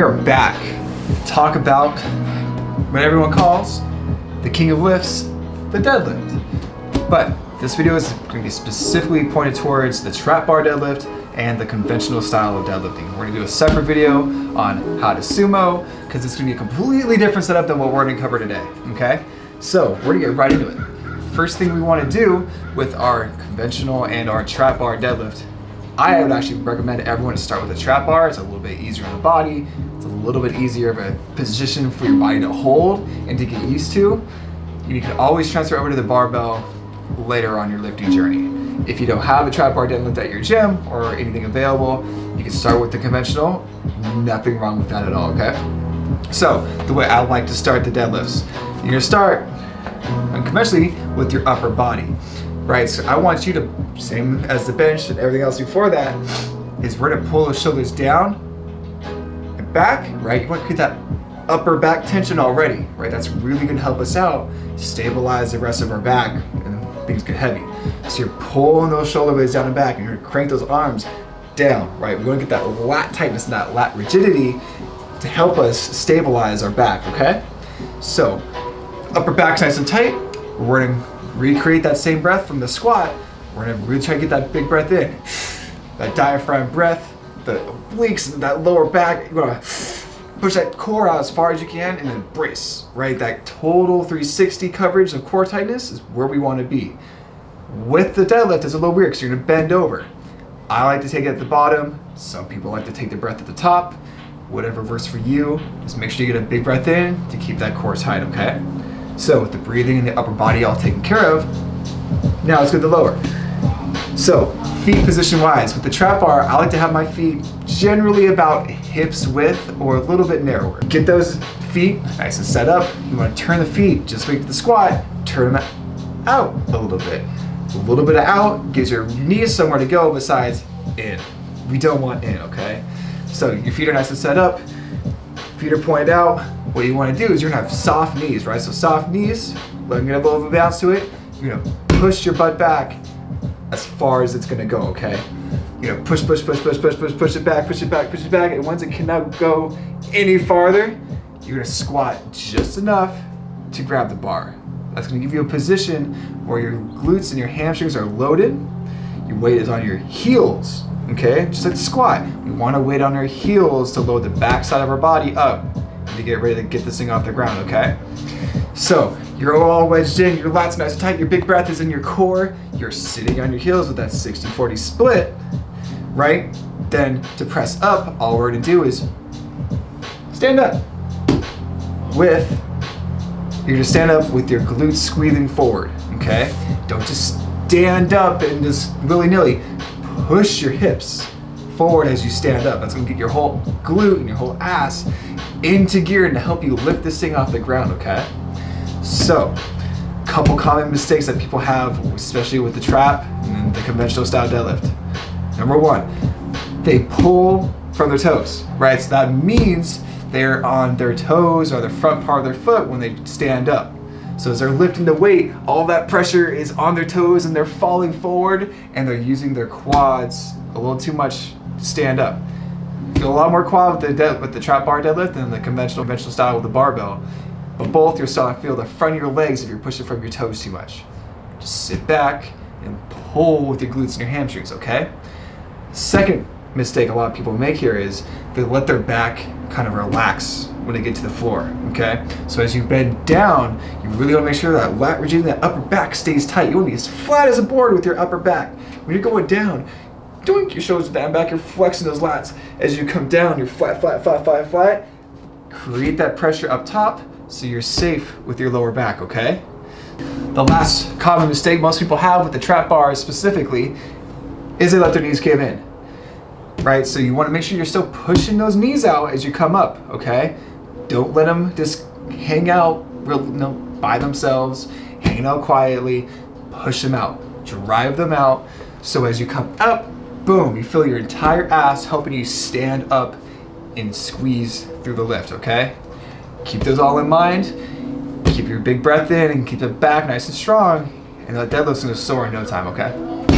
we are back to talk about what everyone calls the king of lifts, the deadlift. But this video is going to be specifically pointed towards the trap bar deadlift and the conventional style of deadlifting. We're going to do a separate video on how to sumo, because it's going to be a completely different setup than what we're going to cover today, okay? So we're going to get right into it. First thing we want to do with our conventional and our trap bar deadlift, I would actually recommend everyone to start with a trap bar. It's a little bit easier on the body. It's a little bit easier of a position for your body to hold and to get used to. You can always transfer over to the barbell later on your lifting journey. If you don't have a trap bar deadlift at your gym or anything available, you can start with the conventional. Nothing wrong with that at all, okay? So the way I like to start the deadlifts, you're gonna start conventionally with your upper body, right? So I want you to, same as the bench and everything else before that, is we're gonna pull those shoulders down and back, right? You want to create that upper back tension already, right? That's really gonna help us out, stabilize the rest of our back, and things get heavy. So you're pulling those shoulder blades down and back, and you're gonna crank those arms down, right? We want to get that lat tightness and that lat rigidity to help us stabilize our back, okay? So upper back's nice and tight. We're gonna recreate that same breath from the squat. We're gonna really try to get that big breath in. That diaphragm breath, the obliques and that lower back. You're gonna push that core out as far as you can and then brace, right? That total 360 coverage of core tightness is where we wanna be. With the deadlift, it's a little weird because you're gonna bend over. I like to take it at the bottom. Some people like to take the breath at the top. Whatever works for you, just make sure you get a big breath in to keep that core tight, okay? So with the breathing and the upper body all taken care of, now let's go to the lower. So feet position wise, with the trap bar, I like to have my feet generally about hips width or a little bit narrower. Get those feet nice and set up. You want to turn the feet just like the squat, turn them out a little bit. A little bit of out gives your knees somewhere to go besides in. We don't want in, okay? So your feet are nice and set up, feet are pointed out. What you want to do is you're gonna have soft knees, right? So soft knees, let them get a little bit of a bounce to it. You're gonna push your butt back as far as it's gonna go, okay? You're gonna push, push, push, push, push, push, push it back, push it back, push it back. And once it cannot go any farther, you're gonna squat just enough to grab the bar. That's gonna give you a position where your glutes and your hamstrings are loaded. Your weight is on your heels, okay? Just like the squat. We wanna weight on our heels to load the back side of our body up and to get ready to get this thing off the ground, okay? So you're all wedged in, your lats nice and tight, your big breath is in your core, you're sitting on your heels with that 60-40 split, right? Then to press up, all we're gonna do is stand up you're gonna stand up with your glutes squeezing forward, okay? Don't just stand up and just willy-nilly. Push your hips forward as you stand up. That's gonna get your whole glute and your whole ass into gear and to help you lift this thing off the ground, okay? So, a couple common mistakes that people have, especially with the trap and the conventional style deadlift. Number one, they pull from their toes, right? So that means they're on their toes or the front part of their foot when they stand up. So as they're lifting the weight, all that pressure is on their toes and they're falling forward and they're using their quads a little too much to stand up. Feel a lot more quad with the trap bar deadlift than the conventional style with the barbell. But both you're starting to feel the front of your legs if you're pushing from your toes too much. Just sit back and pull with your glutes and your hamstrings, okay? Second mistake a lot of people make here is they let their back kind of relax when they get to the floor, okay? So as you bend down, you really want to make sure that lat rigidity, that upper back stays tight. You want to be as flat as a board with your upper back. When you're going down, doink your shoulders down back, you're flexing those lats. As you come down, you're flat, flat, flat, flat, flat. Create that pressure up top so you're safe with your lower back, okay? The last common mistake most people have with the trap bar specifically is they let their knees give in. Right, so you want to make sure you're still pushing those knees out as you come up, okay? Don't let them just hang out by themselves, hang out quietly, push them out, drive them out, so as you come up, boom, you feel your entire ass helping you stand up and squeeze through the lift, okay? Keep those all in mind, keep your big breath in and keep the back nice and strong, and that deadlift's gonna soar in no time, okay?